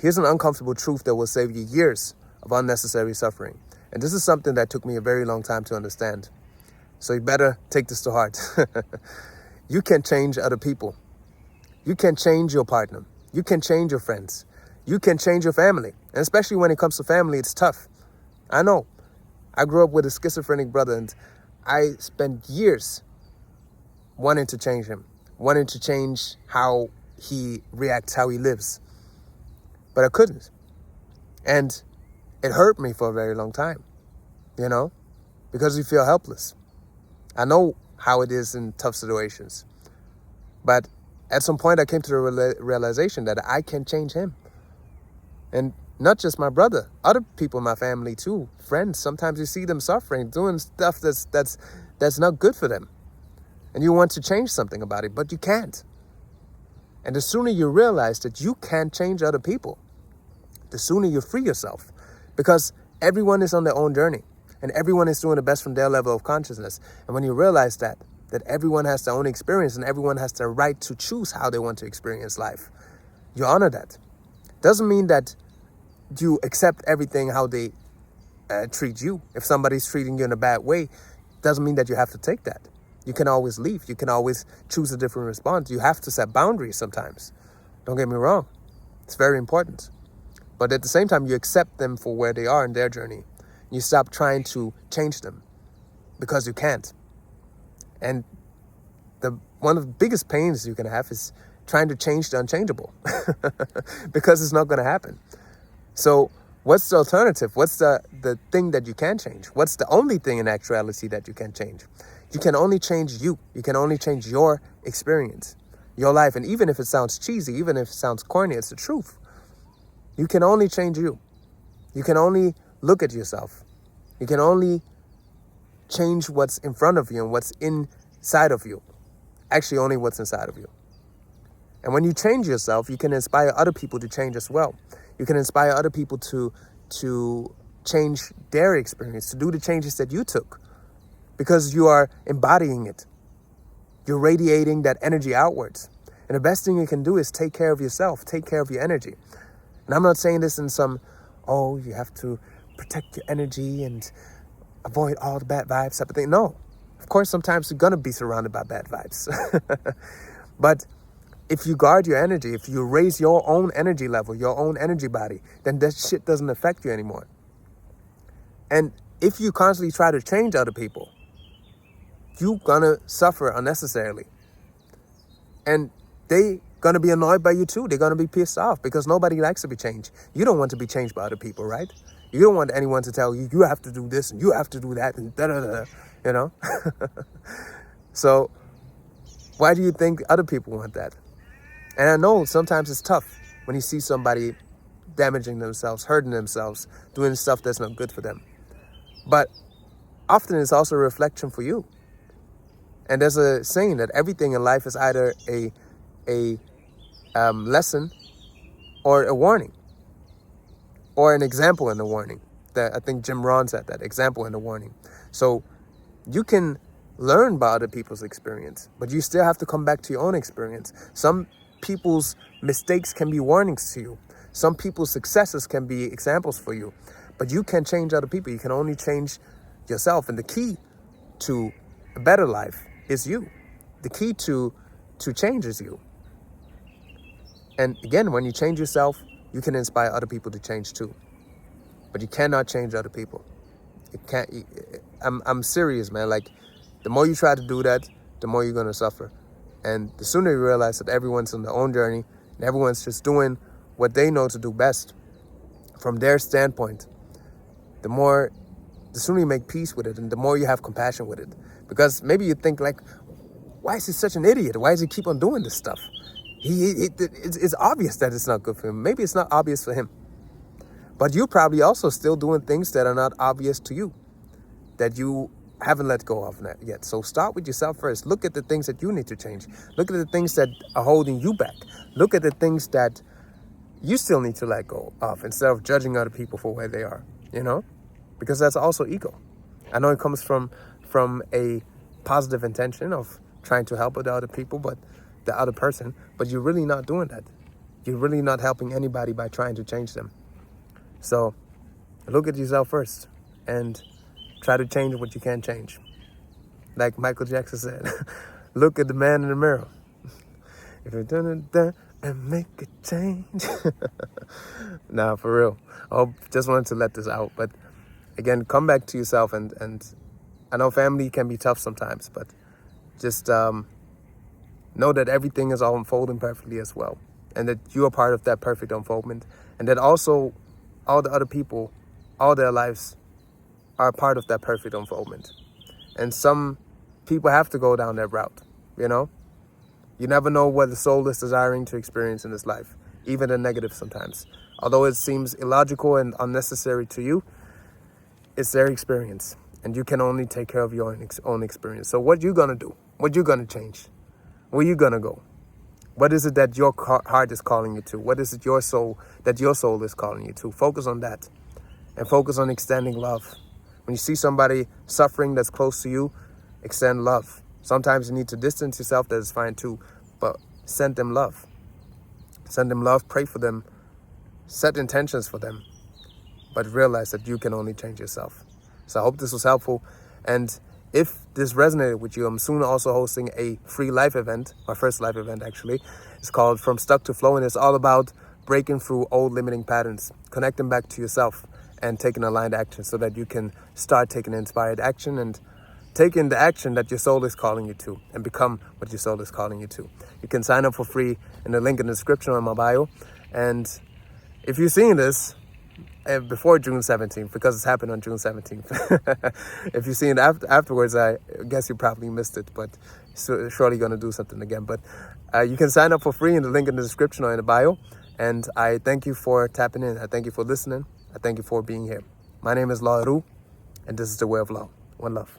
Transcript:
Here's an uncomfortable truth that will save you years of unnecessary suffering. And this is something that took me a very long time to understand. So you better take this to heart. You can change other people. You can change your partner. You can change your friends. You can change your family. And especially when it comes to family, it's tough. I know. I grew up with a schizophrenic brother, and I spent years wanting to change him, wanting to change how he reacts, how he lives. But I couldn't. And it hurt me for a very long time, because you feel helpless. I know how it is in tough situations. But at some point, I came to the realization that I can change him. And not just my brother, other people in my family too, friends. Sometimes you see them suffering, doing stuff that's not good for them. And you want to change something about it, but you can't. And the sooner you realize that you can change other people, the sooner you free yourself. Because everyone is on their own journey. And everyone is doing the best from their level of consciousness. And when you realize that everyone has their own experience and everyone has the right to choose how they want to experience life, you honor that. Doesn't mean that you accept everything how they treat you. If somebody's treating you in a bad way, doesn't mean that you have to take that. You can always leave. You can always choose a different response. You have to set boundaries sometimes. Don't get me wrong. It's very important. But at the same time, you accept them for where they are in their journey. You stop trying to change them because you can't. And one of the biggest pains you can have is trying to change the unchangeable because it's not going to happen. So what's the alternative? What's the thing that you can change? What's the only thing in actuality that you can change? You can only change you. You can only change your experience, your life. And even if it sounds cheesy, even if it sounds corny, it's the truth. You can only change you. You can only look at yourself. You can only change what's in front of you and what's inside of you. Actually, only what's inside of you. And when you change yourself, you can inspire other people to change as well. You can inspire other people to change their experience, to do the changes that you took, because you are embodying it. You're radiating that energy outwards. And the best thing you can do is take care of yourself, take care of your energy. And I'm not saying this in some, you have to protect your energy and avoid all the bad vibes type of thing. No, of course, sometimes you're going to be surrounded by bad vibes. But if you guard your energy, if you raise your own energy level, your own energy body, then that shit doesn't affect you anymore. And if you constantly try to change other people, you're going to suffer unnecessarily. And they going to be annoyed by you too. They're going to be pissed off because nobody likes to be changed. You don't want to be changed by other people, right? You don't want anyone to tell you, you have to do this and you have to do that and da-da-da, So why do you think other people want that? And I know sometimes it's tough when you see somebody damaging themselves, hurting themselves, doing stuff that's not good for them. But often it's also a reflection for you. And there's a saying that everything in life is either a lesson or a warning or an example and a warning. That I think Jim Rohn said that, example and a warning. So you can learn by other people's experience, but you still have to come back to your own experience. Some people's mistakes can be warnings to you. Some people's successes can be examples for you, but you can change other people. You can only change yourself. And the key to a better life is you. The key to change is you. And again, when you change yourself, you can inspire other people to change too. But you cannot change other people. I'm serious, man. Like, the more you try to do that, the more you're going to suffer. And the sooner you realize that everyone's on their own journey and everyone's just doing what they know to do best from their standpoint, the sooner you make peace with it and the more you have compassion with it. Because maybe you think like, why is he such an idiot? Why does he keep on doing this stuff? It's obvious that it's not good for him. Maybe it's not obvious for him. But you're probably also still doing things that are not obvious to you, that you haven't let go of yet. So start with yourself first. Look at the things that you need to change. Look at the things that are holding you back. Look at the things that you still need to let go of instead of judging other people for where they are, because that's also ego. I know it comes from a positive intention of trying to help the other people, but the other person, but you're really not doing that. you're really not helping anybody by trying to change them. So look at yourself first and try to change what you can change. Like Michael Jackson said, look at the man in the mirror. If you're doing that and make a change. Nah, for real. Just wanted to let this out. But again, come back to yourself, and I know family can be tough sometimes, but just know that everything is all unfolding perfectly as well, and that you are part of that perfect unfoldment, and that also all the other people, all their lives are part of that perfect unfoldment. And some people have to go down that route, you know? You never know what the soul is desiring to experience in this life, even the negative sometimes. Although it seems illogical and unnecessary to you, it's their experience, and you can only take care of your own experience. So what you gonna do? What you gonna change? Where you gonna go? What is it that your heart is calling you to? What is it your soul is calling you to? Focus on that, and focus on extending love. When you see somebody suffering that's close to you, extend love. Sometimes you need to distance yourself, that is fine too, but send them love. Send them love, pray for them, set intentions for them, but realize that you can only change yourself. So I hope this was helpful. And if this resonated with you, I'm soon also hosting a free live event, my first live event actually. It's called From Stuck to Flow, and it's all about breaking through old limiting patterns, connecting back to yourself, and taking aligned action so that you can start taking inspired action and taking the action that your soul is calling you to, and become what your soul is calling you to. You can sign up for free in the link in the description on my bio. And if you're seeing this before June 17th, because it's happened on June 17th, if you're seeing it afterwards, I guess you probably missed it, but surely going to do something again. But you can sign up for free in the link in the description or in the bio. And I thank you for tapping in. I thank you for listening. I thank you for being here. My name is Law Ru, and this is The Way of Law. One love.